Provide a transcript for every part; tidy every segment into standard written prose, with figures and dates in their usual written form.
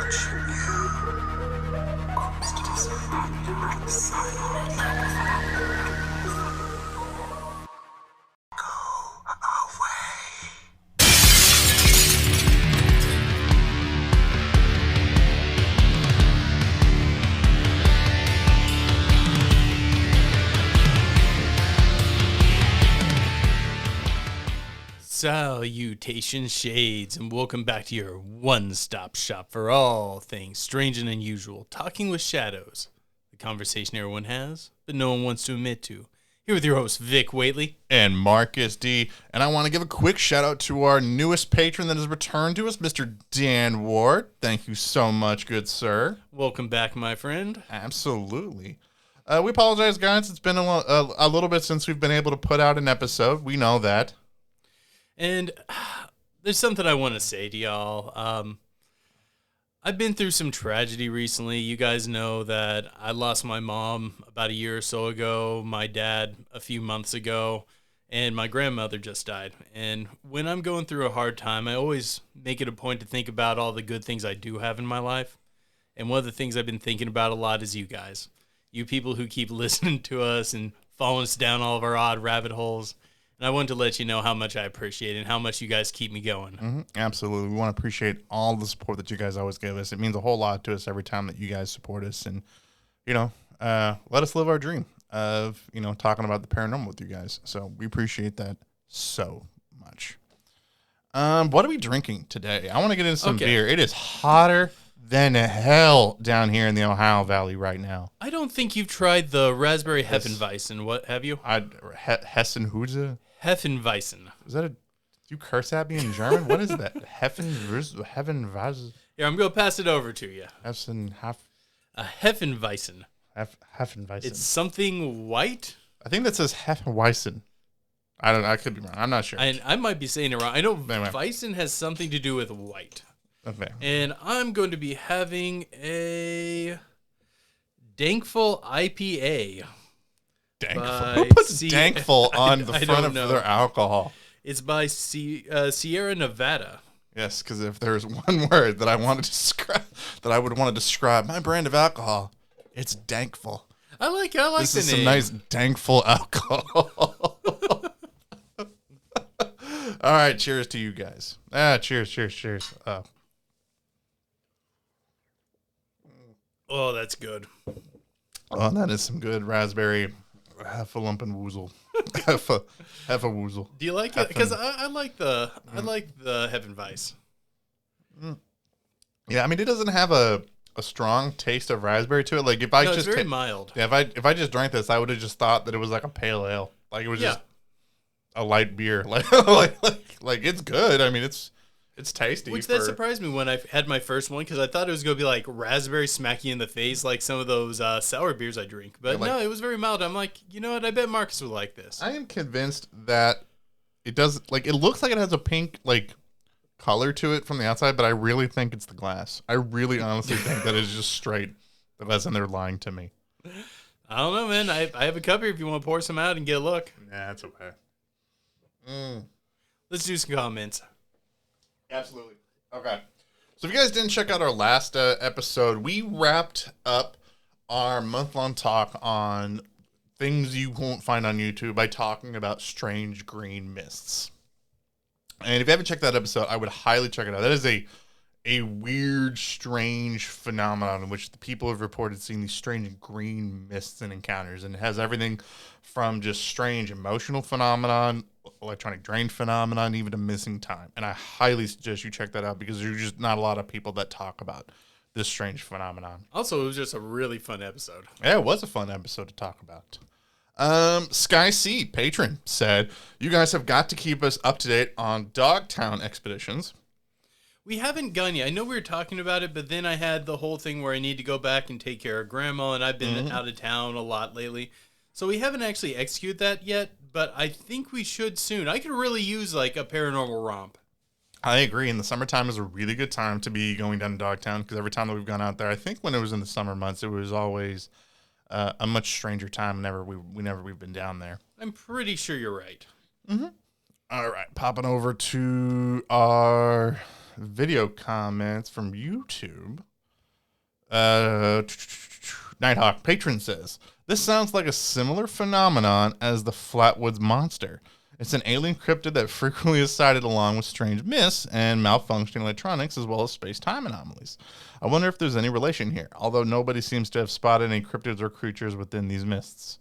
watching you. Ghosts are silent. Go away. Salutations, shades, and welcome back to your one-stop shop for all things strange and unusual. Talking with shadows, the conversation everyone has, but no one wants to admit to. Here with your host, Vic Waitley. And Marcus D. And I want to give a quick shout out to our newest patron that has returned to us, Mr. Dan Ward. Thank you so much, good sir. Welcome back, my friend. Absolutely. We apologize, guys. It's been a little bit since we've been able to put out an episode. We know that. And there's something I want to say to y'all. I've been through some tragedy recently. You guys know that I lost my mom about a year or so ago, my dad a few months ago, and my grandmother just died. And when I'm going through a hard time, I always make it a point to think about all the good things I do have in my life. And one of the things I've been thinking about a lot is you guys. You people who keep listening to us and following us down all of our odd rabbit holes. And I wanted to let you know how much I appreciate it and how much you guys keep me going. Mm-hmm. Absolutely. We want to appreciate all the support that you guys always give us. It means a whole lot to us every time that you guys support us. And, let us live our dream of, talking about the paranormal with you guys. So we appreciate that so much. What are we drinking today? I want to get into some beer. It is hotter than hell down here in the Ohio Valley right now. I don't think you've tried the raspberry Hefeweizen. What have you? Hessenhuze? Hefeweizen. Is that you curse at me in German? What is that? Hefenweisen? Here, I'm going to pass it over to you. A Hefeweizen. Hefenweisen. It's something white? I think that says Hefeweizen. I could be wrong. I'm not sure. I might be saying it wrong. I know Weizen has something to do with white. Okay. And I'm going to be having a Dankful IPA. Dankful? Who puts Dankful on the front of their alcohol? It's by Sierra Nevada. Yes, because if there's one word that I want to describe, that I would want to describe my brand of alcohol, it's Dankful. I like the name. This is some nice Dankful alcohol. All right, cheers to you guys. Cheers. Oh, that's good. Oh, that is some good raspberry Heffelumpenwoozle. Heffelwoozle. Do you like it? Because I like the Hefeweizen. Yeah, I mean, it doesn't have a strong taste of raspberry to it. Like if I it's very mild. Yeah, if I just drank this, I would have just thought that it was like a pale ale. Like it was just a light beer. Like it's good. I mean, it's tasty. Which that surprised me when I had my first one because I thought it was going to be like raspberry smacky in the face like some of those sour beers I drink. But no, it was very mild. I'm like, you know what? I bet Marcus would like this. I am convinced that it does. Like it looks like it has a pink color to it from the outside, but I really think it's the glass. I really honestly think that it's just straight. Unless they're lying to me. I don't know, man. I have a cup here if you want to pour some out and get a look. Nah, it's okay. Let's do some comments. Absolutely. Okay. So if you guys didn't check out our last episode, we wrapped up our month-long talk on things you won't find on YouTube by talking about strange green mists. And if you haven't checked that episode, I would highly check it out. That is a weird, strange phenomenon in which the people have reported seeing these strange green mists and encounters. And it has everything from just strange emotional phenomenon, electronic drain phenomenon, even to missing time. And I highly suggest you check that out because there's just not a lot of people that talk about this strange phenomenon. Also, it was just a really fun episode. Yeah, it was a fun episode to talk about. Sky C, patron, said, you guys have got to keep us up to date on Dogtown expeditions. We haven't gone yet. I know we were talking about it, but then I had the whole thing where I need to go back and take care of Grandma, and I've been out of town a lot lately. So we haven't actually executed that yet, but I think we should soon. I could really use like a paranormal romp. I agree. And the summertime is a really good time to be going down to Dogtown because every time that we've gone out there, I think when it was in the summer months, it was always a much stranger time whenever we've been down there. I'm pretty sure you're right. Mm-hmm. All right, popping over to our video comments from YouTube. Nighthawk Patron says, this sounds like a similar phenomenon as the Flatwoods Monster. It's an alien cryptid that frequently is sighted along with strange myths and malfunctioning electronics as well as space-time anomalies. I wonder if there's any relation here, although nobody seems to have spotted any cryptids or creatures within these myths.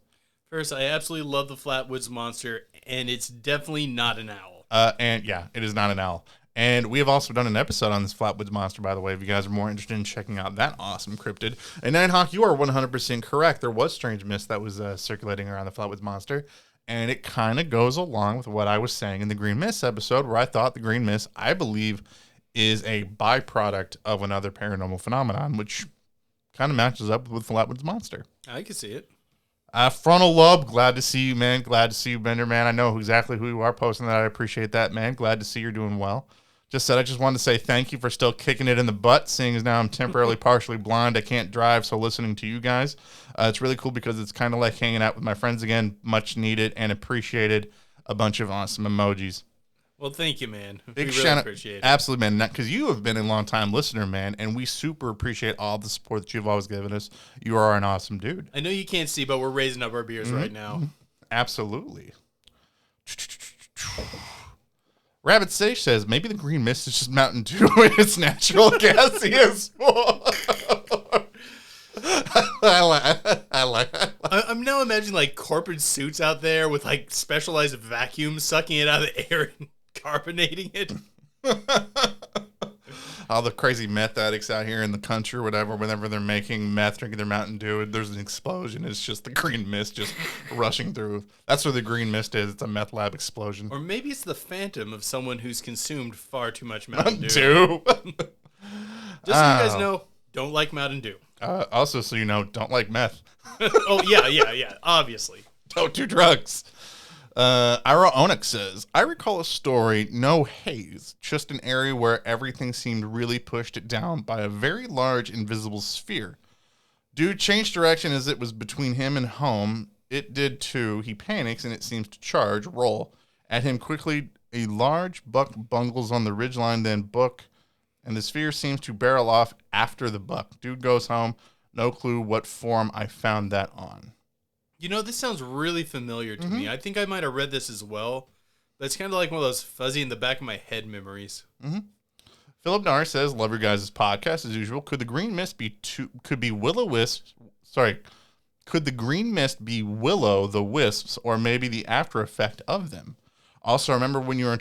First, I absolutely love the Flatwoods Monster, and it's definitely not an owl. And yeah, it is not an owl. And we have also done an episode on this Flatwoods Monster, by the way, if you guys are more interested in checking out that awesome cryptid. And Nighthawk, you are 100% correct. There was strange mist that was circulating around the Flatwoods Monster. And it kind of goes along with what I was saying in the Green Mist episode, where I thought the Green Mist, I believe, is a byproduct of another paranormal phenomenon, which kind of matches up with Flatwoods Monster. I can see it. Frontal Lobe, glad to see you, man. Glad to see you, Bender, man. I know exactly who you are posting that. I appreciate that, man. Glad to see you're doing well. I just wanted to say thank you for still kicking it in the butt, seeing as now I'm temporarily partially blind. I can't drive, so listening to you guys, it's really cool because it's kind of like hanging out with my friends again. Much needed and appreciated. A bunch of awesome emojis. Well, thank you, man. Big we shout really out. appreciate it. Absolutely, man. Because you have been a long-time listener, man, and we super appreciate all the support that you've always given us. You are an awesome dude. I know you can't see, but we're raising up our beers right now. Absolutely. Rabbit Sage says, maybe the green mist is just Mountain Dew in its natural gaseous form. I like I'm now imagining like corporate suits out there with like specialized vacuums sucking it out of the air and carbonating it. all the crazy meth addicts out here in the country or whatever, whenever they're making meth, drinking their Mountain Dew, there's an explosion. It's just the green mist just rushing through. That's where the green mist is. It's a meth lab explosion. Or maybe it's the phantom of someone who's consumed far too much Mountain Dew. Just Just so you guys know, don't like Mountain Dew. Also, so you know, don't like meth. Oh, yeah, obviously. Don't do drugs. Ira Onyx says, I recall a story, no haze, just an area where everything seemed really pushed down by a very large invisible sphere. Dude changed direction as it was between him and home. It did too. He panics and it seems to charge, roll. At him quickly, a large buck bungles on the ridgeline, then book, and the sphere seems to barrel off after the buck. Dude goes home. No clue what form I found that on. You know, this sounds really familiar to me. I think I might have read this as well. But it's kind of like one of those fuzzy in the back of my head memories. Philip Nahr says, love your guys' podcast as usual. Could the green mist be could the green mist be Willow the Wisps, or maybe the after effect of them? Also, remember when you are in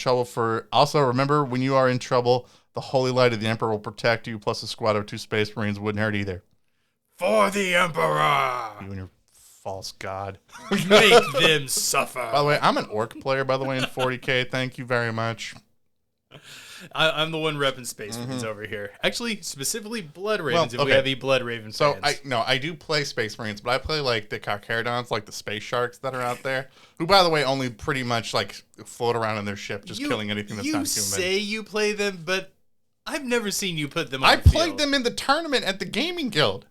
trouble, the holy light of the Emperor will protect you, plus a squad of 2 Space Marines wouldn't hurt either. For the Emperor! You and your false god. Make them suffer. By the way, I'm an orc player, by the way, in 40K. Thank you very much. I'm the one repping Space Marines over here. Actually, specifically Blood Ravens, if we have any Blood Raven so fans. I do play Space Marines, but I play like the Carcharodons, like the space sharks that are out there, who, by the way, only pretty much like float around in their ship, just killing anything that's not human. You say you play them, but I've never seen you put them on I the played field. them in the tournament at the Gaming Guild.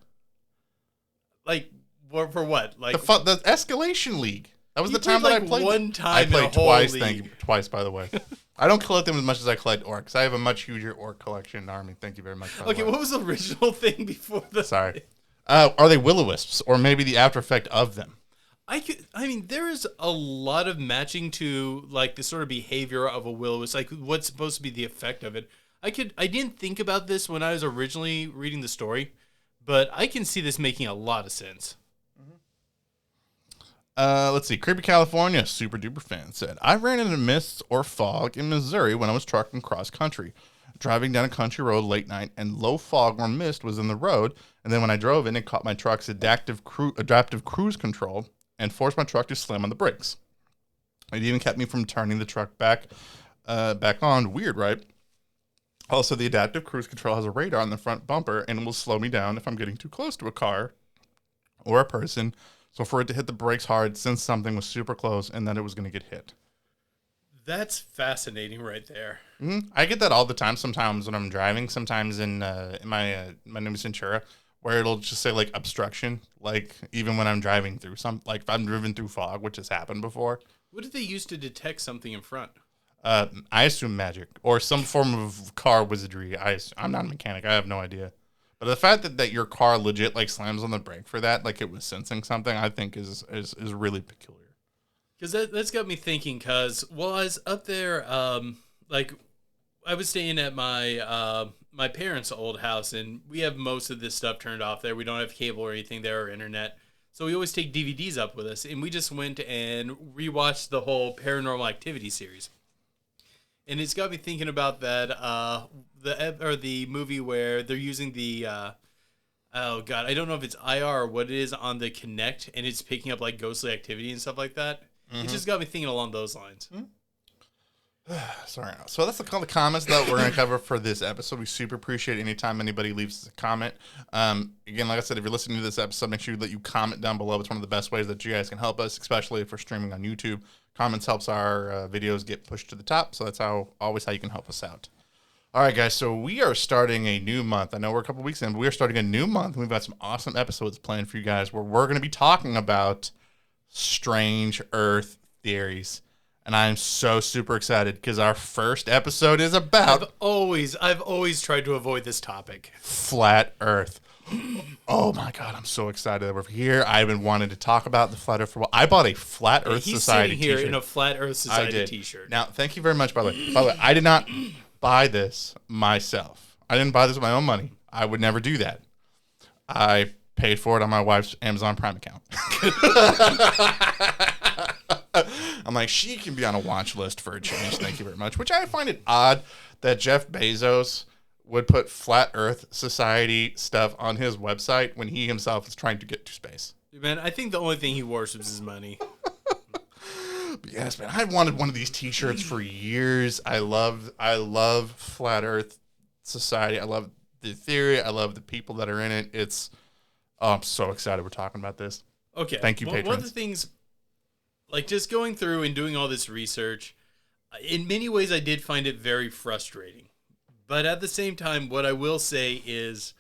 Like, for what? Like The Escalation League. That was you the time played, that like, I played. one time I in a played whole twice. league. Thank you. Twice, by the way. I don't collect them as much as I collect orcs. I have a much huger orc collection army. Thank you very much. By the Okay, way. what was the original thing before the... Sorry. Are they will-o-wisps, or maybe the after effect of them? I mean, there is a lot of matching to, like, the sort of behavior of a will-o-wisp, like, what's supposed to be the effect of it. I didn't think about this when I was originally reading the story, but I can see this making a lot of sense. Let's see. Creepy California, super duper fan, said, I ran into mists or fog in Missouri when I was trucking cross country. Driving down a country road late night, and low fog or mist was in the road. And then when I drove in, it caught my truck's adaptive cruise control and forced my truck to slam on the brakes. It even kept me from turning the truck back on. Weird, right? Also, the adaptive cruise control has a radar on the front bumper and will slow me down if I'm getting too close to a car or a person. So for it to hit the brakes hard, since something was super close and that it was going to get hit. That's fascinating right there. I get that all the time. Sometimes when I'm driving, sometimes in my new Centura, where it'll just say like obstruction, like even when I'm driving through like if I'm driven through fog, which has happened before. What did they use to detect something in front? I assume magic or some form of car wizardry. I'm not a mechanic. I have no idea. But the fact that your car legit like slams on the brake for that, like it was sensing something, I think is really peculiar. Because that's got me thinking. Because while I was up there, like I was staying at my parents' old house, and we have most of this stuff turned off there. We don't have cable or anything there or internet, so we always take DVDs up with us. And we just went and rewatched the whole Paranormal Activity series, and it's got me thinking about that the movie where they're using the oh god, I don't know if it's IR or what it is on the Kinect, and it's picking up like ghostly activity and stuff like that. It just got me thinking along those lines. Sorry. So that's all the comments that we're going to cover for this episode. We super appreciate anytime anybody leaves us a comment. Again, like I said, if you're listening to this episode, make sure that you comment down below. It's one of the best ways that you guys can help us, especially if we're streaming on YouTube. Comments helps our videos get pushed to the top, so that's always how you can help us out. All right, guys, so we are starting a new month. I know we're a couple weeks in, but we are starting a new month. We've got some awesome episodes planned for you guys where we're going to be talking about strange Earth theories. And I'm so super excited because our first episode is about... I've always tried to avoid this topic. Flat Earth. Oh my God, I'm so excited that we're here. I've been wanting to talk about the Flat Earth for a while. I bought a Flat Earth Society t-shirt. He's sitting here t-shirt. in a Flat Earth Society t-shirt. Now, thank you very much, by the way. By the way, I did not buy this myself. I didn't buy this with my own money. I would never do that. I paid for it on my wife's Amazon Prime account. I'm like, she can be on a watch list for a change. Thank you very much. Which I find it odd that Jeff Bezos would put Flat Earth Society stuff on his website when he himself is trying to get to space. Man, I think the only thing he worships is money. But yes, man, I've wanted one of these t-shirts for years. I love Flat Earth Society. I love the theory. I love the people that are in it. I'm so excited we're talking about this. Okay. Thank you, patrons. One of the things, like just going through and doing all this research, in many ways I did find it very frustrating. But at the same time, what I will say is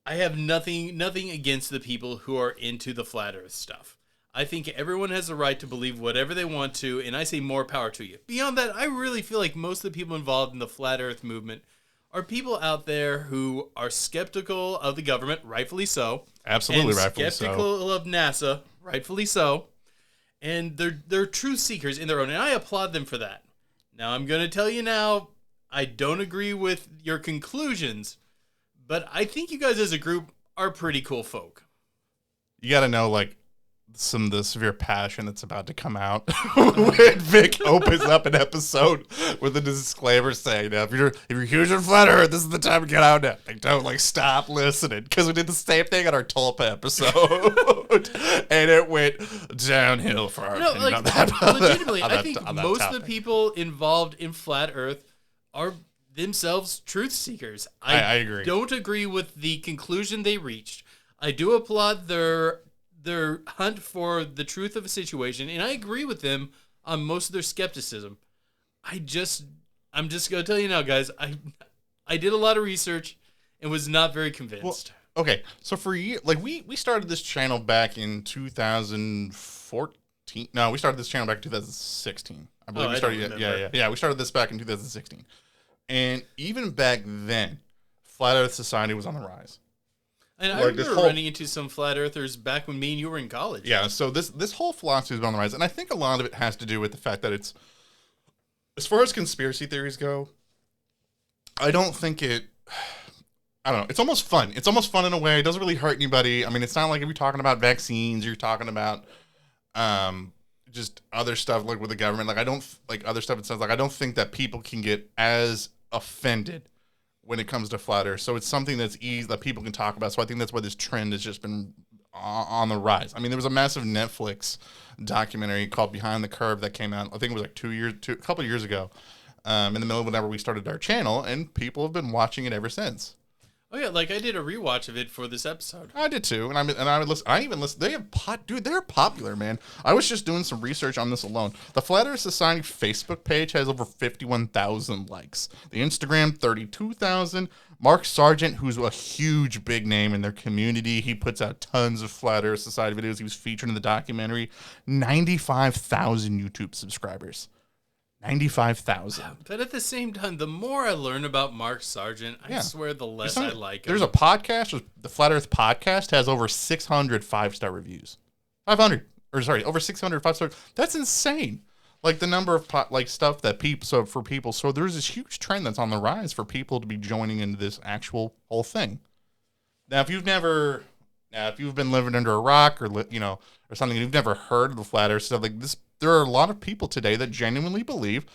I have nothing against the people who are into the Flat Earth stuff. I think everyone has the right to believe whatever they want to, and I say more power to you. Beyond that, I really feel like most of the people involved in the Flat Earth movement are people out there who are skeptical of the government, rightfully so. Absolutely, and rightfully so. Skeptical of NASA, rightfully so. And they're truth seekers in their own, and I applaud them for that. Now, I'm going to tell you now, I don't agree with your conclusions, but I think you guys as a group are pretty cool folk. You got to know, like, some of the severe passion that's about to come out when Vic opens up an episode with a disclaimer saying, if you're huge on Flat Earth, this is the time to get out now. Like, don't like listening, because we did the same thing on our Tulpa episode, and it went downhill for our opinion like, on that. Legitimately, I think most of the people involved in Flat Earth are themselves truth seekers. I agree. Don't agree with the conclusion they reached. I do applaud their hunt for the truth of a situation, and I agree with them on most of their skepticism. I'm just gonna tell you now, guys. I did a lot of research and was not very convinced. Well, okay, so for you, like we started this channel back in 2014. No, we started this channel back in 2016. I believe we started. Yeah. We started this back in 2016, and even back then, Flat Earth Society was on the rise. And I remember running into some flat earthers back when me and you were in college. Yeah, so this whole philosophy is on the rise, and I think a lot of it has to do with the fact that it's, as far as conspiracy theories go, I don't know. It's almost fun. It's almost fun in a way. It doesn't really hurt anybody. I mean, it's not like if you're talking about vaccines, you're talking about just other stuff like with the government. Like I don't like other stuff. It sounds like I don't think that people can get as offended when it comes to Flat Earth. So it's something that's easy that people can talk about. So I think that's why this trend has just been on the rise. I mean, there was a massive Netflix documentary called Behind the Curve that came out, I think it was like a couple of years ago, in the middle of whenever we started our channel, and people have been watching it ever since. Oh yeah, like I did a rewatch of it for this episode. I did too, and I would listen. I even listen. They have dude. They're popular, man. I was just doing some research on this alone. The Flat Earth Society Facebook page has over 51,000 likes. The Instagram 32,000. Mark Sargent, who's a huge big name in their community, he puts out tons of Flat Earth Society videos. He was featured in the documentary. 95,000 YouTube subscribers. 95,000. But at the same time, the more I learn about Mark Sargent, I swear the less I like him. There's a podcast, the Flat Earth Podcast has over 600 5-star reviews. 500, or sorry, over 600 5-star. That's insane. Like the number of stuff that people, so there's this huge trend that's on the rise for people to be joining into this actual whole thing. Now, if you've been living under a rock or or something, you've never heard of the flat Earth stuff like this, there are a lot of people today that genuinely believe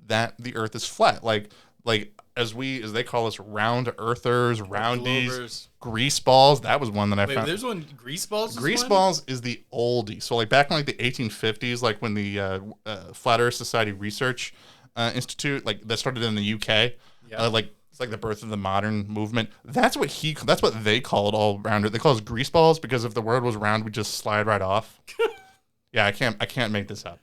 that the Earth is flat. Like as they call us, round earthers, roundies, grease balls. That was one that I found. There's one, grease balls. Grease balls is the oldie. So like back in like the 1850s, like when the Flat Earth Society Research Institute, like that started in the UK, it's like the birth of the modern movement. That's what they call it all around it. They call us grease balls because if the word was round, we just slide right off. Yeah, I can't make this up.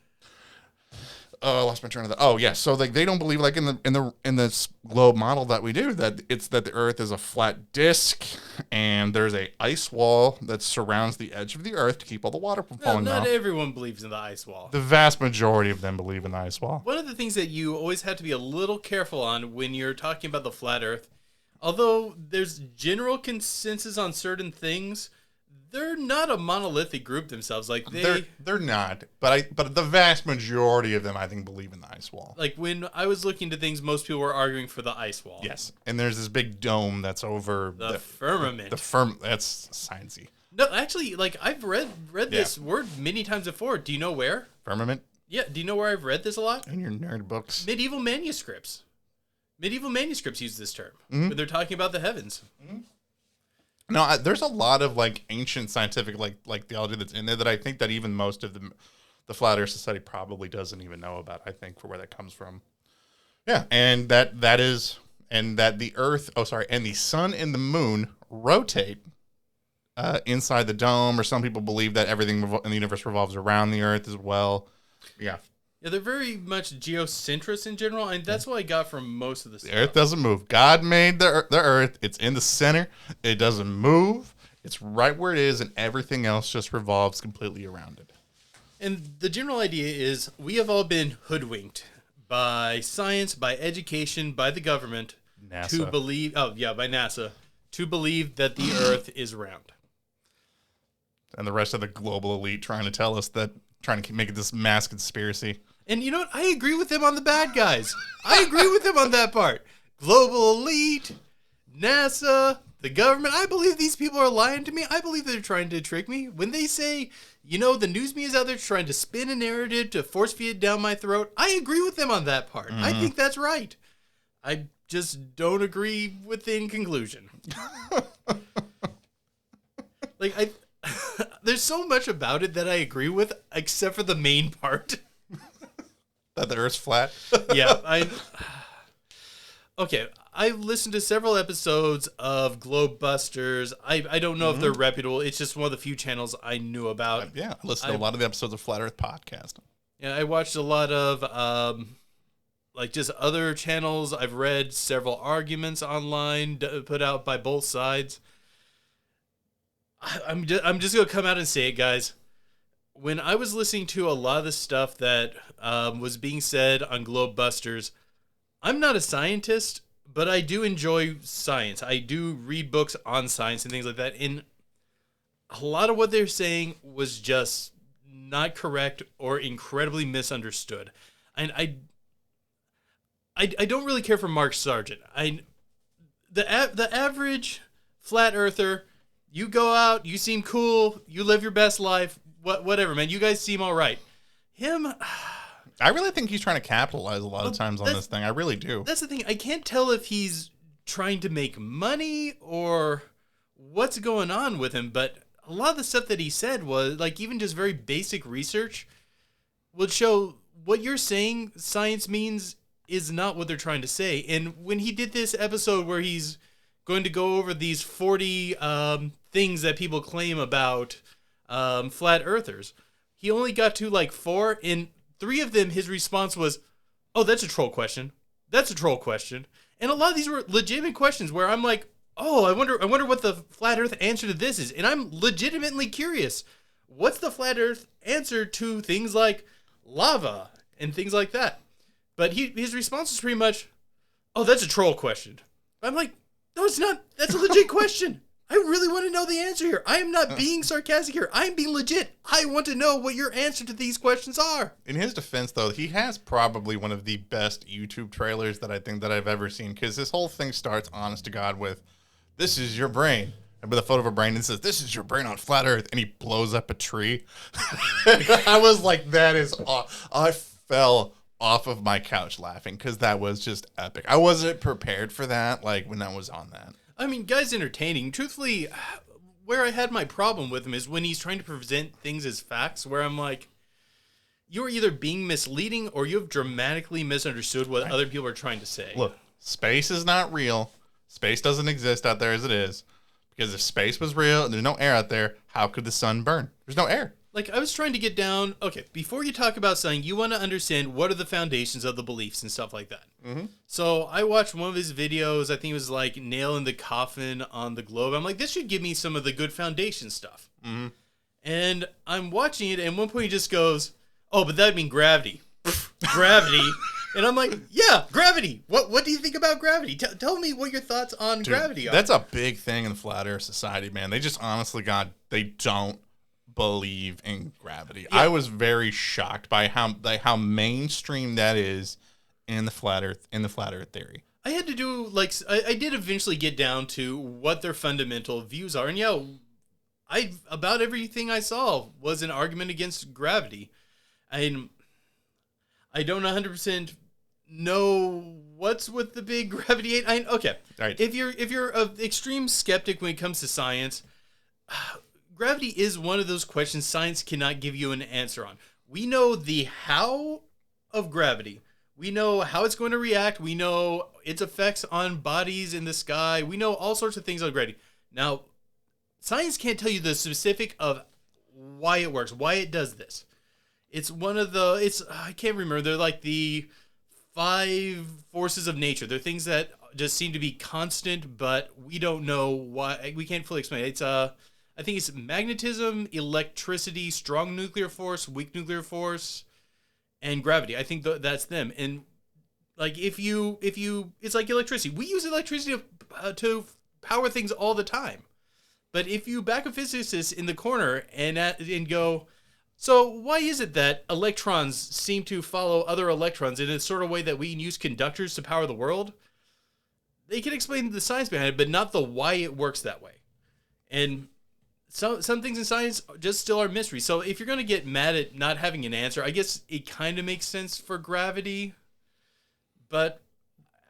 Oh, I lost my train of thought. Oh, yeah. So like they don't believe like in this globe model that we do that the Earth is a flat disc and there's a ice wall that surrounds the edge of the Earth to keep all the water from falling off. Not everyone believes in the ice wall. The vast majority of them believe in the ice wall. One of the things that you always have to be a little careful on when you're talking about the flat Earth, although there's general consensus on certain things, they're not a monolithic group themselves. Like they're not, but the vast majority of them, I think, believe in the ice wall. Like when I was looking to things, most people were arguing for the ice wall. Yes, and there's this big dome that's over the firmament. That's sciencey. No, actually, like I've read this word many times before. Do you know where? Firmament. Yeah. Do you know where I've read this a lot? In your nerd books. Medieval manuscripts. Medieval manuscripts use this term when they're talking about the heavens. Mm-hmm. No, there's a lot of like ancient scientific like theology that's in there that I think that even most of the Flat Earth Society probably doesn't even know about. I think for where that comes from. Yeah, and that the Earth, and the sun and the moon rotate inside the dome, or some people believe that everything in the universe revolves around the Earth as well. Yeah. Yeah, they're very much geocentrists in general, and that's what I got from most of the stuff. The Earth doesn't move. God made the Earth. It's in the center. It doesn't move. It's right where it is, and everything else just revolves completely around it. And the general idea is we have all been hoodwinked by science, by education, by the government NASA. To believe. Oh, yeah, by NASA to believe that the Earth is round. And the rest of the global elite trying to make it this mass conspiracy. And you know what? I agree with them on the bad guys. I agree with them on that part. Global elite, NASA, the government. I believe these people are lying to me. I believe they're trying to trick me. When they say, the news media is out there trying to spin a narrative to force feed it down my throat, I agree with them on that part. I think that's right. I just don't agree with the conclusion. There's so much about it that I agree with, except for the main part. That the Earth's flat? Yeah. Okay, I listened to several episodes of Globebusters. I don't know if they're reputable. It's just one of the few channels I knew about. Yeah, I listened to a lot of the episodes of Flat Earth Podcast. Yeah, I watched a lot of just other channels. I've read several arguments online put out by both sides. I'm just gonna come out and say it, guys. When I was listening to a lot of the stuff that was being said on Globebusters, I'm not a scientist, but I do enjoy science. I do read books on science and things like that. And a lot of what they're saying was just not correct or incredibly misunderstood. And I don't really care for Mark Sargent. The average flat earther. You go out, you seem cool, you live your best life, whatever, man. You guys seem all right. Him, I really think he's trying to capitalize a lot of times on this thing. I really do. That's the thing. I can't tell if he's trying to make money or what's going on with him, but a lot of the stuff that he said was, like, even just very basic research would show what you're saying science means is not what they're trying to say. And when he did this episode where he's going to go over these 40 things that people claim about flat earthers, he only got to like 4. In 3 of them, his response was, "Oh, that's a troll question. That's a troll question." And a lot of these were legitimate questions where I'm like, "Oh, I wonder what the flat Earth answer to this is." And I'm legitimately curious. What's the flat Earth answer to things like lava and things like that? But his response was pretty much, "Oh, that's a troll question." I'm like, "No, it's not. That's a legit question. I really want to know the answer here. I am not being sarcastic here. I'm being legit. I want to know what your answer to these questions are." In his defense, though, he has probably one of the best YouTube trailers that I think that I've ever seen, because this whole thing starts, honest to God, with, "This is your brain." And with a photo of a brain and says, "This is your brain on flat Earth," and he blows up a tree. I was like, that is I fell off of my couch laughing, because that was just epic. I wasn't prepared for that, like, when I was on that. I mean, guy's entertaining. Truthfully, where I had my problem with him is when he's trying to present things as facts, where I'm like, you're either being misleading or you have dramatically misunderstood what other people are trying to say. Look, space is not real. Space doesn't exist out there as it is. Because if space was real and there's no air out there, how could the sun burn? There's no air. Like, I was trying to get down, okay, before you talk about something, you want to understand what are the foundations of the beliefs and stuff like that. Mm-hmm. So I watched one of his videos, I think it was like Nail in the Coffin on the Globe. I'm like, this should give me some of the good foundation stuff. Mm-hmm. And I'm watching it, and at one point he just goes, "Oh, but that'd mean gravity." Gravity. And I'm like, yeah, gravity. What do you think about gravity? Tell me what your thoughts on gravity are. That's a big thing in the flat earth society, man. They just honestly, God, they don't believe in gravity. Yeah. I was very shocked by how mainstream that is in the flat earth theory. I had to do, like, I did eventually get down to what their fundamental views are. And yeah, about everything I saw was an argument against gravity. I don't 100% know what's with the big gravity. Okay. Right. If you're an extreme skeptic when it comes to science, gravity is one of those questions science cannot give you an answer on. We know the how of gravity. We know how it's going to react. We know its effects on bodies in the sky. We know all sorts of things on gravity. Now, science can't tell you the specific of why it works, why it does this. It's one of the, I can't remember. They're like the 5 forces of nature. They're things that just seem to be constant, but we don't know why. We can't fully explain it. I think it's magnetism, electricity, strong nuclear force, weak nuclear force, and gravity. I think that's them. And like if you, it's like electricity. We use electricity to power things all the time. But if you back a physicist in the corner and go, so why is it that electrons seem to follow other electrons in a sort of way that we use conductors to power the world? They can explain the science behind it, but not the why it works that way. And some things in science just still are mystery. So if you're going to get mad at not having an answer, I guess it kind of makes sense for gravity. But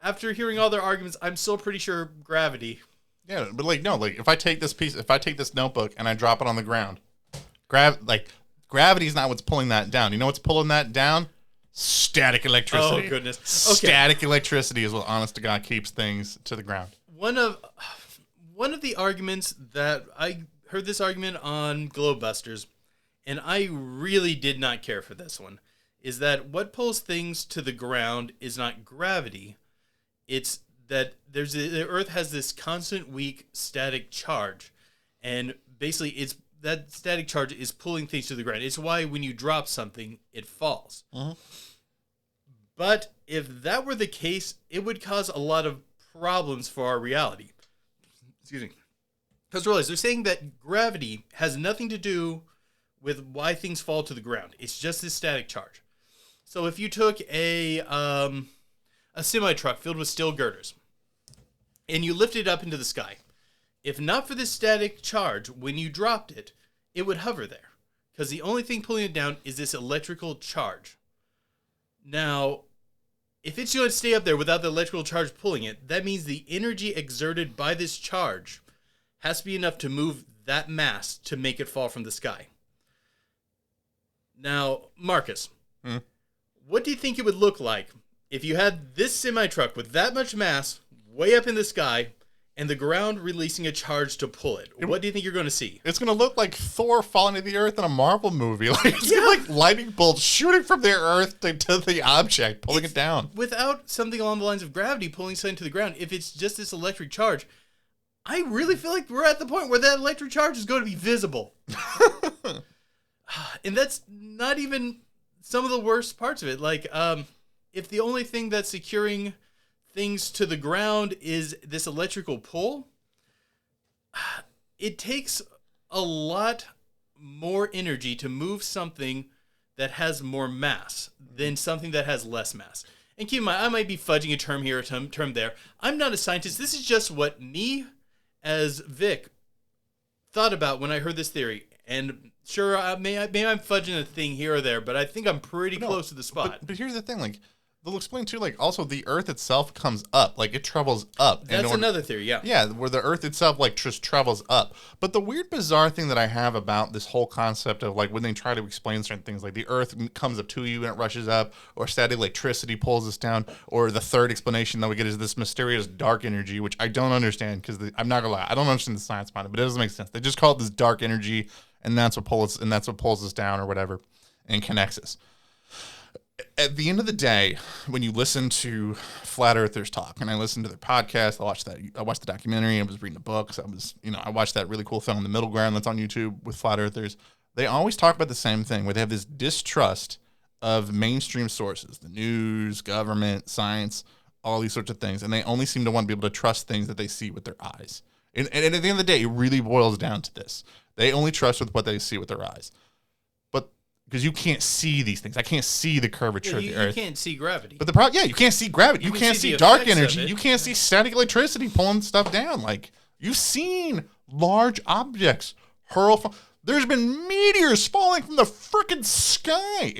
after hearing all their arguments, I'm still pretty sure gravity. Yeah, but like no, like if I take this notebook and I drop it on the ground, gravity's not what's pulling that down. You know what's pulling that down? Static electricity. Oh goodness. Okay. Static electricity is what honest to God keeps things to the ground. One of the arguments that I heard this argument on Globebusters, and I really did not care for this one, is that what pulls things to the ground is not gravity. It's that the Earth has this constant weak static charge, and basically that static charge is pulling things to the ground. It's why when you drop something, it falls. Uh-huh. But if that were the case, it would cause a lot of problems for our reality. Excuse me. Because realize they're saying that gravity has nothing to do with why things fall to the ground. It's just this static charge. So if you took a semi-truck filled with steel girders and you lifted it up into the sky, if not for this static charge, when you dropped it, it would hover there. Because the only thing pulling it down is this electrical charge. Now, if it's going to stay up there without the electrical charge pulling it, that means the energy exerted by this charge has to be enough to move that mass to make it fall from the sky. Now, Marcus, what do you think it would look like if you had this semi-truck with that much mass way up in the sky and the ground releasing a charge to pull it? What do you think you're going to see? It's going to look like Thor falling to the earth in a Marvel movie. Like it's like lightning bolts shooting from the earth to the object, pulling it down. Without something along the lines of gravity pulling something to the ground, if it's just this electric charge, I really feel like we're at the point where that electric charge is going to be visible. And that's not even some of the worst parts of it. Like, if the only thing that's securing things to the ground is this electrical pole, it takes a lot more energy to move something that has more mass than something that has less mass. And keep in mind, I might be fudging a term here, a term there. I'm not a scientist. This is just what me, as Vic, thought about when I heard this theory. And sure, maybe I'm fudging a thing here or there, but I think I'm pretty close to the spot. But here's the thing, like, they'll explain too, like, also the Earth itself comes up, like, it travels up. That's another theory, yeah. Yeah, where the Earth itself, like, just travels up. But the weird, bizarre thing that I have about this whole concept of, like, when they try to explain certain things, like the Earth comes up to you and it rushes up, or static electricity pulls us down, or the third explanation that we get is this mysterious dark energy, which I don't understand, because I'm not gonna lie, I don't understand the science behind it, but it doesn't make sense. They just call it this dark energy, and that's what pulls us down, or whatever, and connects us. At the end of the day, when you listen to flat earthers talk, and I listened to their podcast, I watched the documentary, I was reading the books, I watched that really cool film, The Middle Ground, that's on YouTube with flat earthers. They always talk about the same thing, where they have this distrust of mainstream sources, the news, government, science, all these sorts of things, and they only seem to want to be able to trust things that they see with their eyes. And at the end of the day, it really boils down to this. They only trust with what they see with their eyes. Because you can't see these things. I can't see the curvature of the Earth. You can't see gravity. But you can't see gravity. You can't see dark energy. You can't see static electricity pulling stuff down. Like, you've seen large objects hurl from. There's been meteors falling from the freaking sky,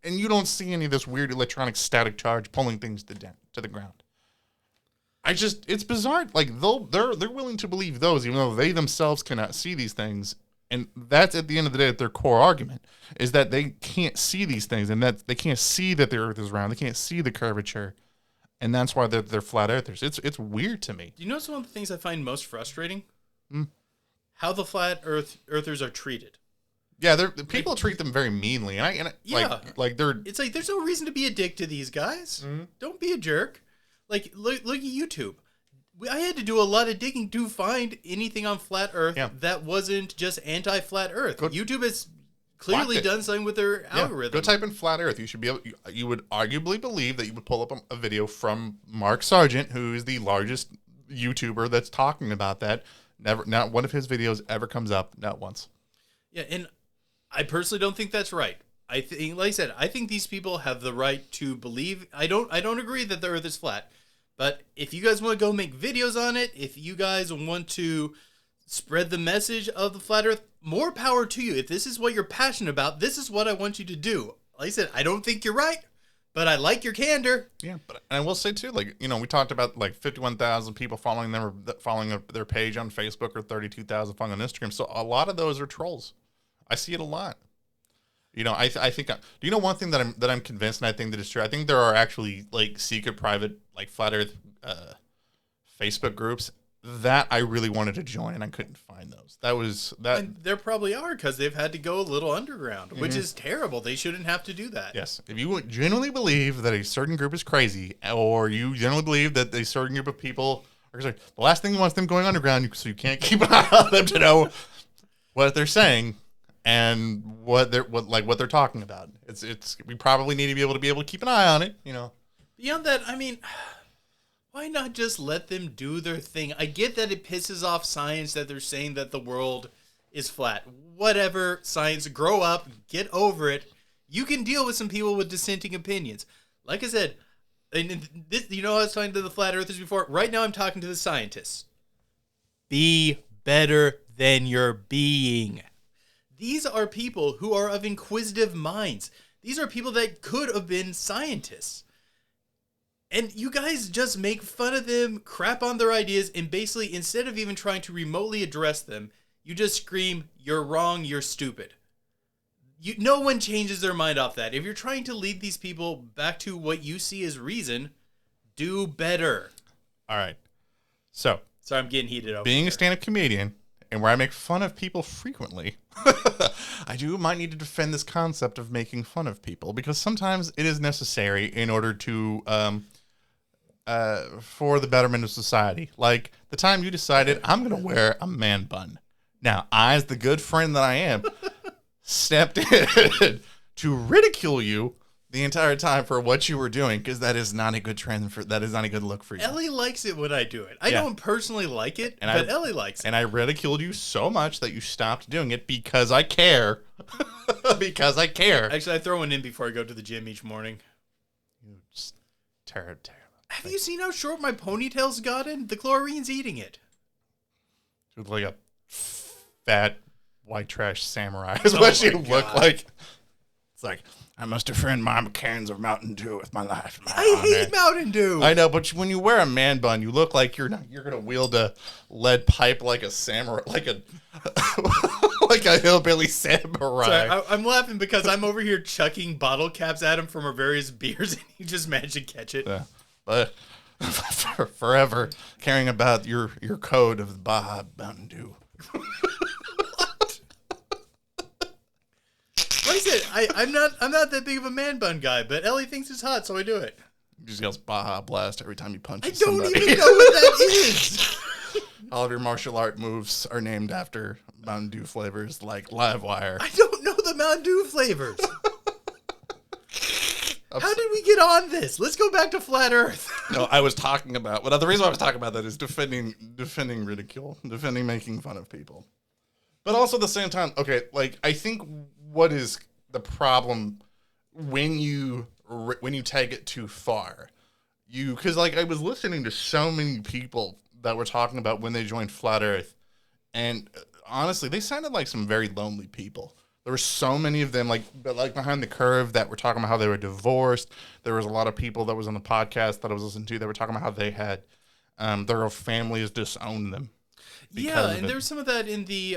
and you don't see any of this weird electronic static charge pulling things to the ground. It's bizarre. Like, they're willing to believe those, even though they themselves cannot see these things. And that's, at the end of the day, their core argument, is that they can't see these things, and that they can't see that the Earth is round. They can't see the curvature, and that's why they're flat earthers. It's weird to me. Do you know one of the things I find most frustrating? How the flat earthers are treated. Yeah, people treat them very meanly, It's like, there's no reason to be a dick to these guys. Mm-hmm. Don't be a jerk. Like, look at YouTube. I had to do a lot of digging to find anything on flat Earth that wasn't just anti-flat Earth. YouTube has clearly done something with their algorithm. Go type in flat Earth. You should be able. You would arguably believe that you would pull up a video from Mark Sargent, who is the largest YouTuber that's talking about that. Not one of his videos ever comes up, not once. Yeah, and I personally don't think that's right. I think, like I said, I think these people have the right to believe. I don't agree that the Earth is flat. But if you guys want to go make videos on it, if you guys want to spread the message of the flat Earth, more power to you. If this is what you're passionate about, this is what I want you to do. Like I said, I don't think you're right, but I like your candor. Yeah, but I will say too, like, we talked about like 51,000 people following their page on Facebook, or 32,000 following on Instagram. So a lot of those are trolls. I see it a lot. I think. Do you know one thing that I'm convinced, and I think that is true? I think there are actually like secret, private, like flat Earth Facebook groups that I really wanted to join, and I couldn't find those. And there probably are, because they've had to go a little underground, which is terrible. They shouldn't have to do that. Yes, if you genuinely believe that a certain group is crazy, or you generally believe that a certain group of people are the last thing you want is them going underground, so you can't keep an eye on them to know what they're saying. And what they're talking about. We probably need to be able to keep an eye on it, Beyond that, I mean, why not just let them do their thing? I get that it pisses off science that they're saying that the world is flat. Whatever, science, grow up, get over it. You can deal with some people with dissenting opinions. Like I said, and this, I was talking to the flat earthers before. Right now I'm talking to the scientists. Be better than you're being. These are people who are of inquisitive minds. These are people that could have been scientists. And you guys just make fun of them, crap on their ideas, and basically, instead of even trying to remotely address them, you just scream, "You're wrong, you're stupid." No one changes their mind off that. If you're trying to lead these people back to what you see as reason, do better. All right. So, sorry, I'm getting heated over being here. A stand-up comedian, and where I make fun of people frequently, I might need to defend this concept of making fun of people, because sometimes it is necessary in order to, for the betterment of society. Like the time you decided, I'm going to wear a man bun. Now, I, as the good friend that I am, stepped in to ridicule you the entire time for what you were doing, because that is not a good trend that is not a good look for you. Ellie likes it when I do it. I don't personally like it, but Ellie likes it. And I ridiculed you so much that you stopped doing it because I care. Because I care. Actually, I throw one in before I go to the gym each morning. You just terrible. Have you seen how short my ponytail's gotten? The chlorine's eating it. With like a fat white trash samurai is what you look like. It's like, I must defend my cans of Mountain Dew with my life. I hate Mountain Dew. I know, but when you wear a man bun, you look like you're gonna wield a lead pipe like a samurai, like a like a hillbilly samurai. Sorry, I'm laughing because I'm over here chucking bottle caps at him from our various beers, and he just managed to catch it. Yeah. But forever caring about your code of Baja Mountain Dew. Like I said, I'm not that big of a man bun guy, but Ellie thinks it's hot, so I do it. He just yells Baja Blast every time you punch I don't somebody. even know what that is. All of your martial art moves are named after Mountain Dew flavors like Livewire. I don't know the Mountain Dew flavors. How did we get on this? Let's go back to Flat Earth. No, I was talking about... Well, the reason why I was talking about that is defending ridicule, defending making fun of people. But also at the same time, okay, like, I think what is the problem when you take it too far? Because, like, I was listening to so many people that were talking about when they joined Flat Earth, and honestly, they sounded like some very lonely people. There were so many of them, like behind the curve, that were talking about how they were divorced. There was a lot of people that was on the podcast that I was listening to that were talking about how they had their families disowned them. Yeah, and there's some of that in the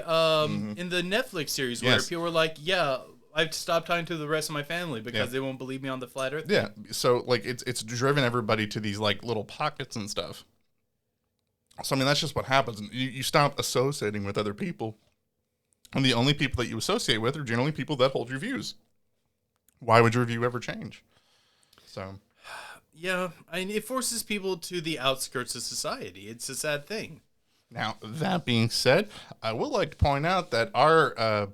in the Netflix series where people were like, "Yeah, I've stopped talking to the rest of my family because they won't believe me on the Flat Earth." Yeah, so like it's driven everybody to these like little pockets and stuff. So I mean, that's just what happens. You stop associating with other people. And the only people that you associate with are generally people that hold your views. Why would your view ever change? So, yeah, I mean, it forces people to the outskirts of society. It's a sad thing. Now, that being said, I would like to point out that our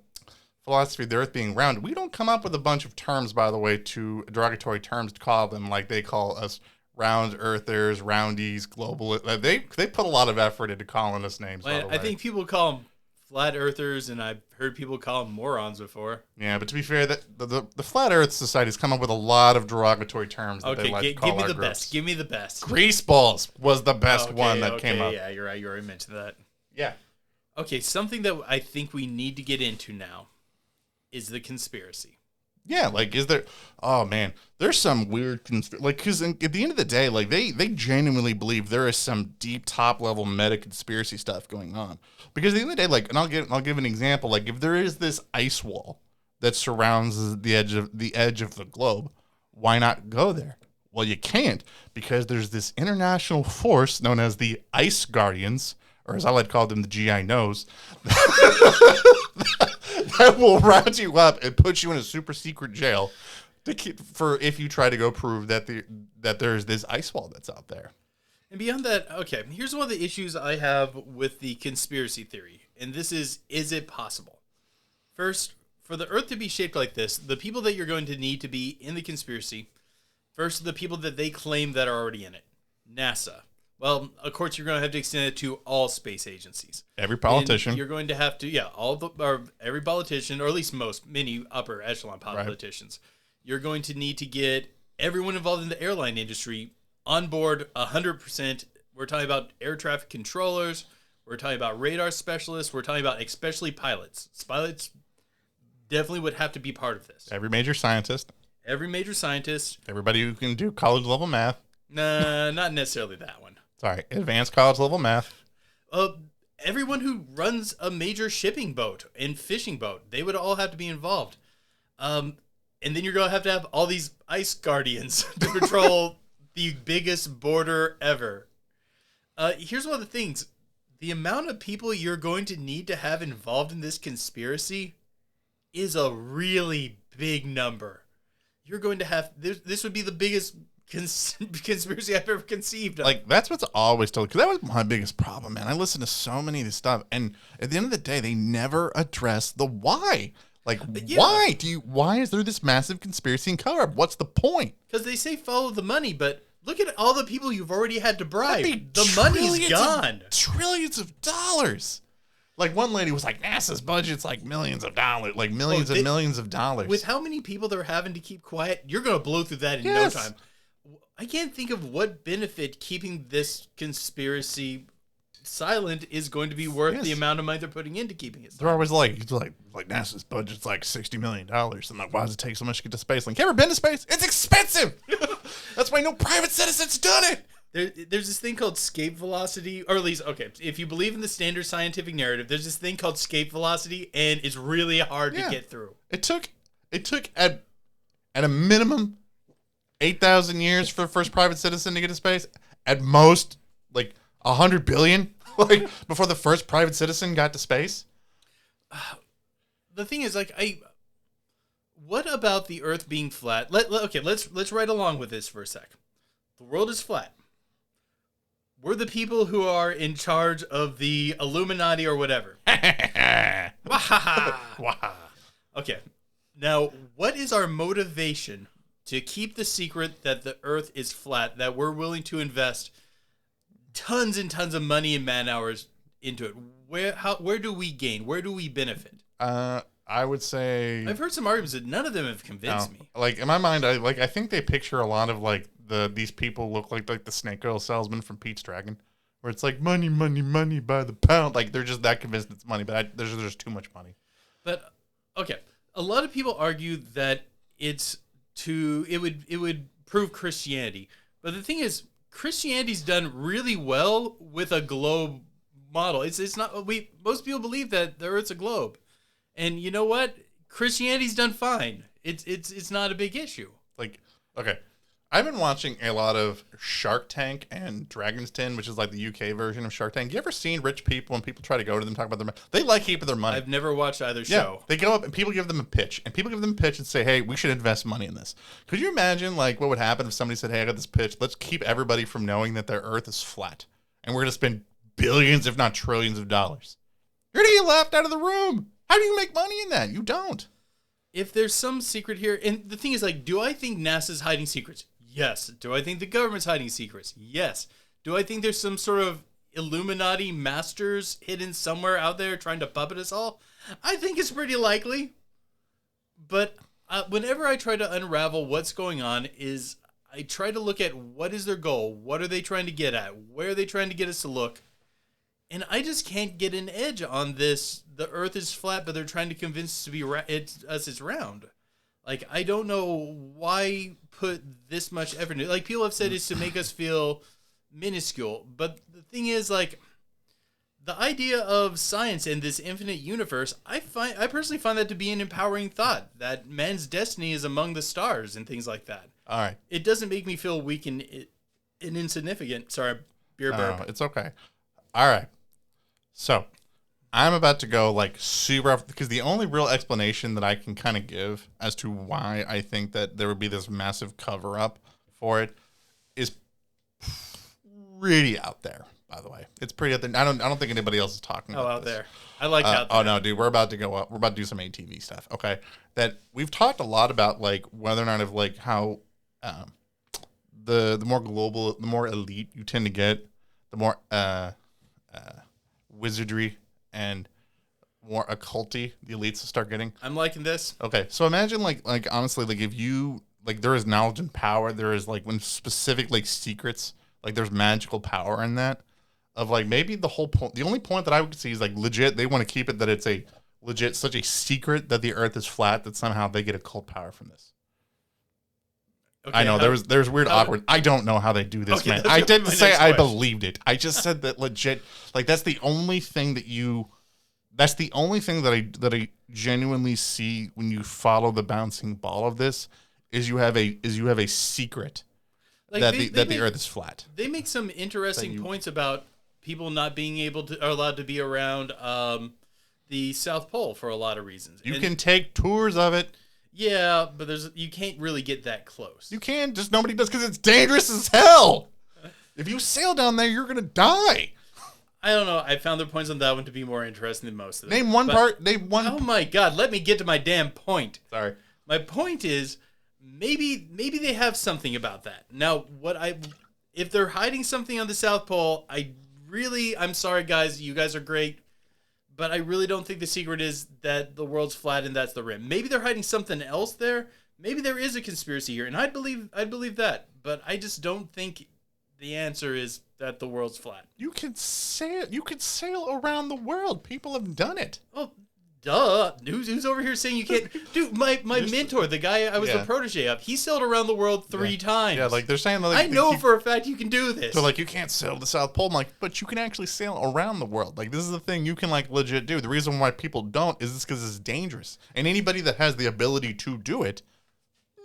philosophy of the Earth being round, we don't come up with a bunch of terms, by the way, derogatory terms to call them, like they call us round earthers, roundies, global. They put a lot of effort into calling us names. By the way. I think people call them flat earthers, and I've heard people call them morons before. Yeah, but to be fair, the Flat Earth Society has come up with a lot of derogatory terms that they like to call our groups. Give me the best. Greaseballs was the best one that came up. Yeah, you're right. You already mentioned that. Yeah. Okay, something that I think we need to get into now is the conspiracy. Yeah, like, is there... Oh, man. There's some weird... Like, because at the end of the day, like, they genuinely believe there is some deep, top-level meta-conspiracy stuff going on. Because at the end of the day, like, and I'll give an example. Like, if there is this ice wall that surrounds the edge of the globe, why not go there? Well, you can't, because there's this international force known as the Ice Guardians, or as I like to call them, the GI Knows, that will round you up and put you in a super secret jail for if you try to go prove that there's this ice wall that's out there. And beyond that, okay, here's one of the issues I have with the conspiracy theory, and this is it possible? First, for the Earth to be shaped like this, the people that you're going to need to be in the conspiracy, first, the people that they claim that are already in it. NASA. Well, of course, you're going to have to extend it to all space agencies. Every politician. And you're going to have to, every politician, or at least many upper echelon politicians. Right. You're going to need to get everyone involved in the airline industry on board 100%. We're talking about air traffic controllers. We're talking about radar specialists. We're talking about especially pilots. Pilots definitely would have to be part of this. Every major scientist. Everybody who can do college level math. Nah, not necessarily that one. Sorry, advanced college level math. Everyone who runs a major shipping boat and fishing boat, they would all have to be involved. And then you're going to have all these ice guardians to control the biggest border ever. Here's one of the things. The amount of people you're going to need to have involved in this conspiracy is a really big number. You're going to have... This would be the biggest conspiracy I've ever conceived of. Like, that's what's always told, because that was my biggest problem, man. I listen to so many of this stuff, and at the end of the day, they never address the why. Like, Yeah. why is there this massive conspiracy and cover up? What's the point? Because they say follow the money, but look at all the people you've already had to bribe. That'd be The money's gone. Trillions of dollars. Like one lady was like, NASA's budget's like millions of dollars, like millions and millions of dollars. With how many people they're having to keep quiet, you're going to blow through that in no time. I can't think of what benefit keeping this conspiracy silent is going to be worth the amount of money they're putting into keeping it silent. They're always like NASA's budget's like $60 million. I'm like, why does it take so much to get to space? Like, you ever been to space? It's expensive. That's why no private citizen's done it. There's this thing called escape velocity, or at least, okay, if you believe in the standard scientific narrative, there's this thing called escape velocity, and it's really hard to get through. It took at a minimum 8,000 years for the first private citizen to get to space. At most, like 100 billion, like before the first private citizen got to space. The thing is, like, what about the Earth being flat? Let's ride along with this for a sec. The world is flat. We're the people who are in charge of the Illuminati or whatever. Okay. Now, what is our motivation to keep the secret that the Earth is flat, that we're willing to invest tons and tons of money and man hours into it? Where do we gain? Where do we benefit? I would say I've heard some arguments that none of them have convinced me. Like in my mind, I think they picture a lot of like these people look like the snake oil salesman from Pete's Dragon, where it's like money, money, money by the pound. Like they're just that convinced it's money, but there's too much money. But okay, a lot of people argue that it would prove Christianity. But the thing is, Christianity's done really well with a globe model. It's not most people believe that the Earth's a globe. And you know what? Christianity's done fine. It's not a big issue. Like, okay, I've been watching a lot of Shark Tank and Dragon's Den, which is like the UK version of Shark Tank. You ever seen rich people when people try to go to them talk about their money? They like keeping their money. I've never watched either show. They go up and people give them a pitch, and say, "Hey, we should invest money in this." Could you imagine like what would happen if somebody said, "Hey, I got this pitch. Let's keep everybody from knowing that their Earth is flat, and we're going to spend billions, if not trillions, of dollars." You're going to get laughed out of the room. How do you make money in that? You don't. If there's some secret here, and the thing is, like, do I think NASA's hiding secrets? Yes. Do I think the government's hiding secrets? Yes. Do I think there's some sort of Illuminati masters hidden somewhere out there trying to puppet us all? I think it's pretty likely. But whenever I try to unravel what's going on, I try to look at what is their goal? What are they trying to get at? Where are they trying to get us to look? And I just can't get an edge on this. The Earth is flat, but they're trying to convince us it's round. Like, I don't know why put this much effort into it. Like, people have said it's to make us feel minuscule. But the thing is, like, the idea of science and this infinite universe, I personally find that to be an empowering thought, that man's destiny is among the stars and things like that. All right. It doesn't make me feel weak and insignificant. Sorry, beer burp. No, it's okay. All right. So, I'm about to go like super off, because the only real explanation that I can kind of give as to why I think that there would be this massive cover up for it is pretty out there. By the way, it's pretty out there. I don't think anybody else is talking about out this. there. I like out there. Oh no, dude, we're about to go up. We're about to do some ATV stuff. Okay, that we've talked a lot about, like whether or not of like how the more global, the more elite you tend to get, the more wizardry and more occulty the elites start getting. I'm liking this. Okay, so imagine like honestly, like if you like there is knowledge and power, there is like when specific like secrets, like there's magical power in that. Of like maybe the whole point, the only point that I would see is like legit they want to keep it that it's a legit such a secret that the Earth is flat that somehow they get occult power from this. Okay, I know there's weird awkward. I don't know how they do this, man. I didn't say I believed it. I just said that legit. Like that's the only thing that I genuinely see when you follow the bouncing ball of this is you have a secret like that the Earth is flat. They make some interesting points about people not being allowed to be around the South Pole for a lot of reasons. You can take tours of it. Yeah, but you can't really get that close. You can, just nobody does because it's dangerous as hell. If you sail down there, you're gonna die. I don't know. I found their points on that one to be more interesting than most of them. Name one part. Name one. Oh my God! Let me get to my damn point. Sorry. My point is, maybe they have something about that. Now, if they're hiding something on the South Pole, I'm sorry, guys. You guys are great, but I really don't think the secret is that the world's flat and that's the rim. Maybe they're hiding something else there. Maybe there is a conspiracy here, and I'd believe that. But I just don't think the answer is that the world's flat. You could sail around the world. People have done it. Oh, duh. Who's over here saying you can't? Dude, my mentor, the guy I was the protege of, he sailed around the world 3 times. Yeah, like they're saying. Like, I know for a fact you can do this. So like you can't sail to the South Pole. I'm like, but you can actually sail around the world. Like this is the thing you can like legit do. The reason why people don't is because it's dangerous. And anybody that has the ability to do it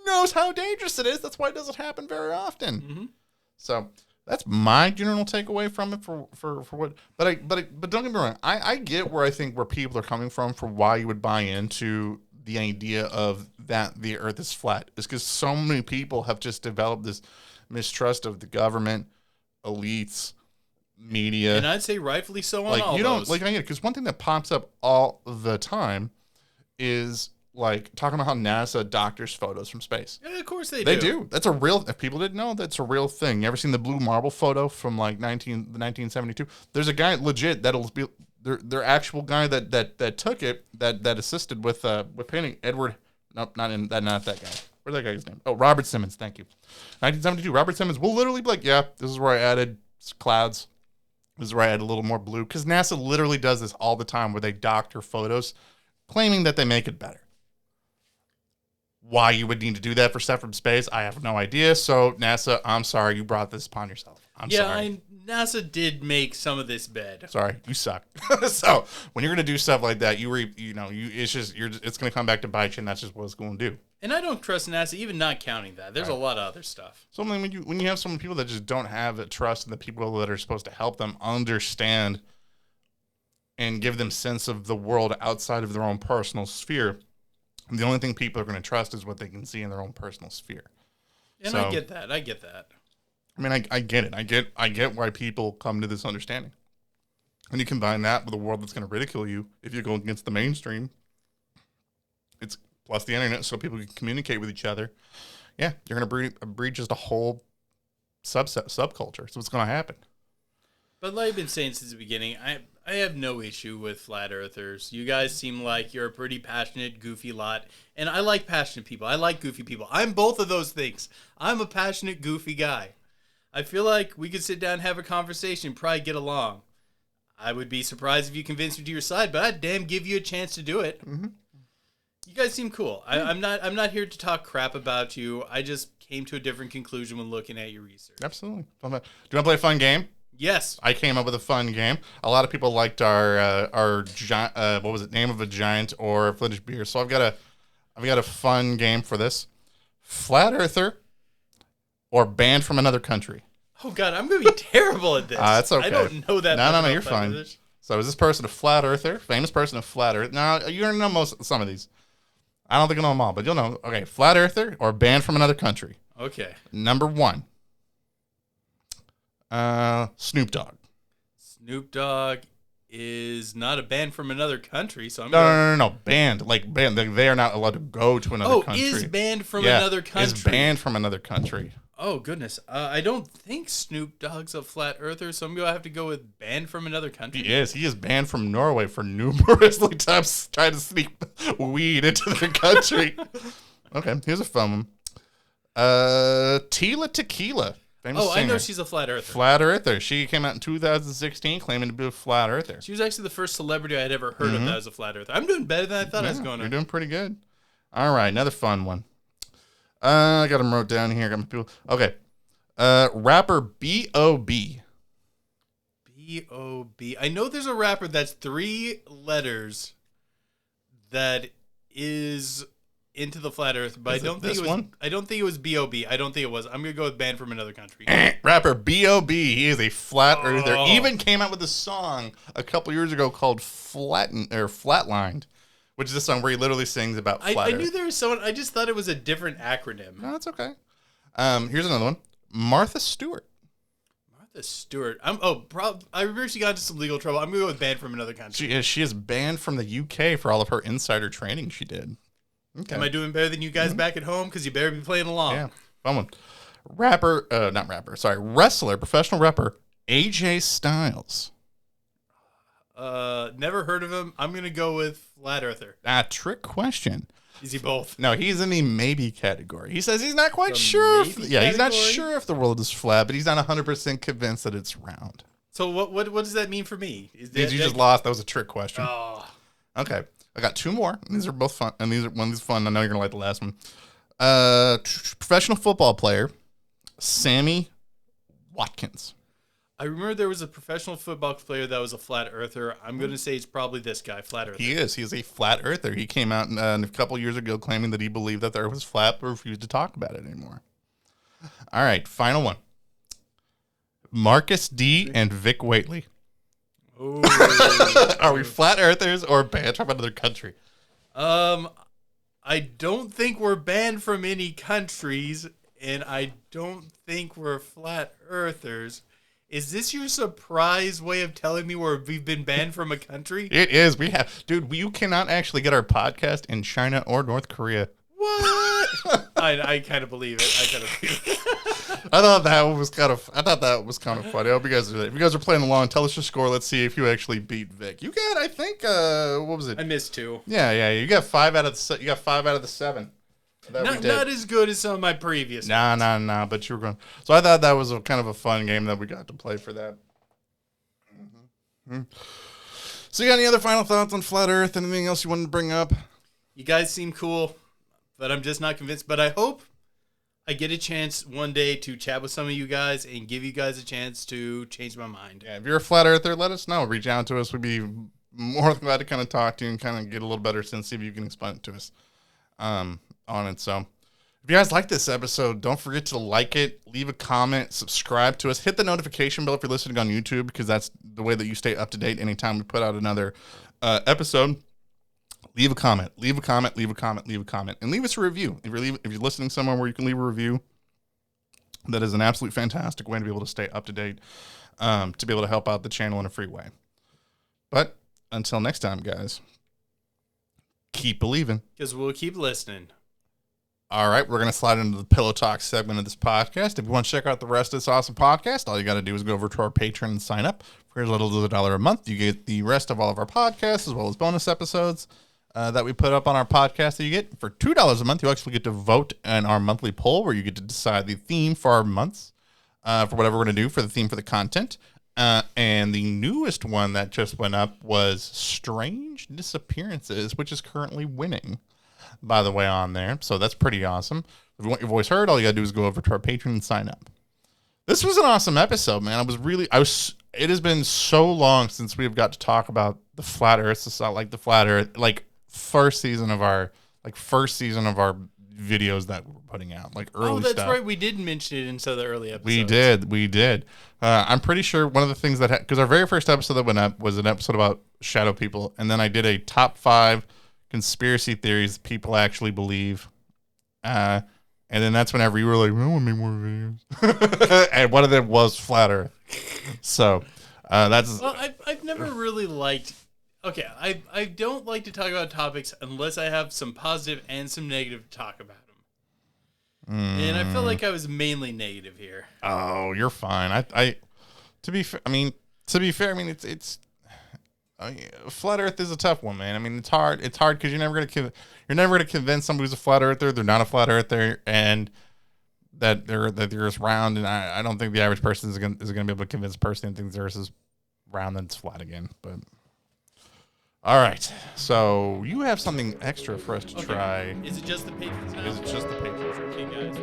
knows how dangerous it is. That's why it doesn't happen very often. Mm-hmm. So that's my general takeaway from it for what. But don't get me wrong. I get where people are coming from for why you would buy into the idea of that the Earth is flat. Is because so many people have just developed this mistrust of the government, elites, media, and I'd say rightfully so on like all you those. don't like I get it because one thing that pops up all the time is like talking about how NASA doctors photos from space. Yeah, of course they do. That's a real. If people didn't know, that's a real thing. You ever seen the blue marble photo from like 1972? There's a guy legit that'll be their actual guy that took it that assisted with painting. Edward. Nope, not that guy. Where's that guy's name? Oh, Robert Simmons. Thank you. 1972. Robert Simmons will literally be like, yeah, this is where I added clouds. This is where I added a little more blue because NASA literally does this all the time where they doctor photos, claiming that they make it better. Why you would need to do that for stuff from space, I have no idea. So NASA, I'm sorry you brought this upon yourself. I'm sorry. NASA did make some of this bed. Sorry, you suck. So when you're gonna do stuff like that, it's gonna come back to bite you, and that's just what it's going to do. And I don't trust NASA, even not counting that. There's a lot of other stuff. So when you have some people that just don't have a trust in the people that are supposed to help them understand and give them sense of the world outside of their own personal sphere. The only thing people are going to trust is what they can see in their own personal sphere. And I get that. I mean, I get it. I get why people come to this understanding. And you combine that with a world that's going to ridicule you if you go against the mainstream. It's plus the internet, so people can communicate with each other. Yeah, you're going to breed just a whole subculture. So what's going to happen? But like I've been saying since the beginning, I have no issue with flat earthers. You guys seem like you're a pretty passionate, goofy lot. And I like passionate people. I like goofy people. I'm both of those things. I'm a passionate, goofy guy. I feel like we could sit down and have a conversation, probably get along. I would be surprised if you convinced me to your side, but I'd damn give you a chance to do it. Mm-hmm. You guys seem cool. I'm not here to talk crap about you. I just came to a different conclusion when looking at your research. Absolutely. Do you want to play a fun game? Yes. I came up with a fun game. A lot of people liked our giant, what was it? Name of a giant or vintage beer. So I've got a fun game for this. Flat Earther or banned from another country. Oh God, I'm gonna be terrible at this. That's okay. I don't know that. No, you're fine. So is this person a flat earther? Famous person of flat earth? Now you're gonna know some of these. I don't think I know them all, but you'll know. Okay, flat earther or banned from another country. Okay. Number 1. Snoop Dogg. Snoop Dogg is not a band from another country, so I'm No. Banned, like banned. They are not allowed to go to another country. Is banned from another country. Is banned from another country. Oh goodness, I don't think Snoop Dogg's a flat earther, so I'm gonna have to go with banned from another country. He is. He is banned from Norway for numerous times trying to sneak weed into their country. Okay, here's a fun one. Tila Tequila. Famous singer. I know she's a flat earther. Flat earther. She came out in 2016 claiming to be a flat earther. She was actually the first celebrity I had ever heard of that as a flat earther. I'm doing better than I thought I was going to. You're doing pretty good. All right, another fun one. I got them wrote down here. Got my people. Okay. Rapper B.O.B. B.O.B. I know there's a rapper that's 3 letters that is into the flat earth, but I don't think it was B.O.B. I don't think it was. I'm going to go with banned from another country. Rapper B.O.B. He is a flat earther. Even came out with a song a couple years ago called Flatlined, which is a song where he literally sings about flat I earth. knew there was someone. I just thought it was a different acronym. No, that's okay. Here's another one. Martha Stewart. Stewart. I remember she got into some legal trouble. I'm gonna go with banned from another country. She is banned from the UK for all of her insider training she did. Okay. Am I doing better than you guys back at home? Because you better be playing along. Yeah, fun one. Wrestler, professional rapper, AJ Styles. Never heard of him. I'm gonna go with flat earther. Trick question. Is he both? No, he's in the maybe category. He says he's not quite sure. He's not sure if the world is flat, but he's not 100% convinced that it's round. So what does that mean for me? You just lost. That was a trick question. Oh. Okay, I got two more. And these are both fun. And one is fun. I know you're gonna like the last one. Professional football player, Sammy Watkins. I remember there was a professional football player that was a flat earther. I'm going to say it's probably this guy, flat earther. He is. He's a flat earther. He came out a couple years ago claiming that he believed that the earth was flat but refused to talk about it anymore. All right, final one. Marcus D. and Vic Waitley. Ooh. Are we flat earthers or banned from another country? I don't think we're banned from any countries, and I don't think we're flat earthers. Is this your surprise way of telling me we've been banned from a country? It is. We have, dude. You cannot actually get our podcast in China or North Korea. What? I kind of believe it. I thought that was kind of funny. I hope you guys are. If you guys are playing along, tell us your score. Let's see if you actually beat Vic. You got, I think, what was it? I missed 2. Yeah. You got 5 out of the 7. Not as good as some of my previous. Nah. But you were going. So I thought that was a kind of a fun game that we got to play for that. Mm-hmm. So you got any other final thoughts on Flat Earth? Anything else you wanted to bring up? You guys seem cool, but I'm just not convinced. But I hope I get a chance one day to chat with some of you guys and give you guys a chance to change my mind. Yeah, if you're a Flat Earther, let us know. Reach out to us. We'd be more than glad to kind of talk to you and kind of get a little better sense, see if you can explain it to us. On it. So if you guys like this episode, don't forget to like it, leave a comment, subscribe to us, hit the notification bell if you're listening on YouTube, because that's the way that you stay up to date anytime we put out another episode. Leave a comment, and leave us a review. If you're listening somewhere where you can leave a review, that is an absolute fantastic way to be able to stay up to date, to be able to help out the channel in a free way. But until next time, guys, keep believing. Because we'll keep listening. All right, we're going to slide into the Pillow Talk segment of this podcast. If you want to check out the rest of this awesome podcast, all you got to do is go over to our Patreon and sign up. For as little as $1 a month, you get the rest of all of our podcasts, as well as bonus episodes that we put up on our podcast that you get. For $2 a month, you actually get to vote in our monthly poll, where you get to decide the theme for our months, for whatever we're going to do for the theme for the content. And the newest one that just went up was Strange Disappearances, which is currently winning, by the way, on there. So that's pretty awesome. If you want your voice heard, all you gotta do is go over to our Patreon and sign up. This was an awesome episode, man. It has been so long since we've got to talk about the Flat Earth. It's not like the Flat Earth, like first season of our videos that we're putting out, like early stuff. Right. We did mention it in some of the early episodes. We did. I'm pretty sure one of the things that, because our very first episode that went up was an episode about shadow people, and then I did a top 5 conspiracy theories people actually believe. And then that's whenever you were like, I want to make more videos. And one of them was Flat Earth. So that's... Well, I've never really liked... Okay, I don't like to talk about topics unless I have some positive and some negative to talk about them. And I felt like I was mainly negative here. Oh, you're fine. To be fair, it's Flat Earth is a tough one, man. I mean, it's hard. It's hard because you're never gonna convince somebody who's a flat earther they're not a flat earther, and that they're just round. And I don't think the average person is gonna be able to convince a person who thinks the Earth is round and it's flat again. But all right, so you have something extra for us to try. Is it just the patrons now? Is it just the patrons? Okay, guys.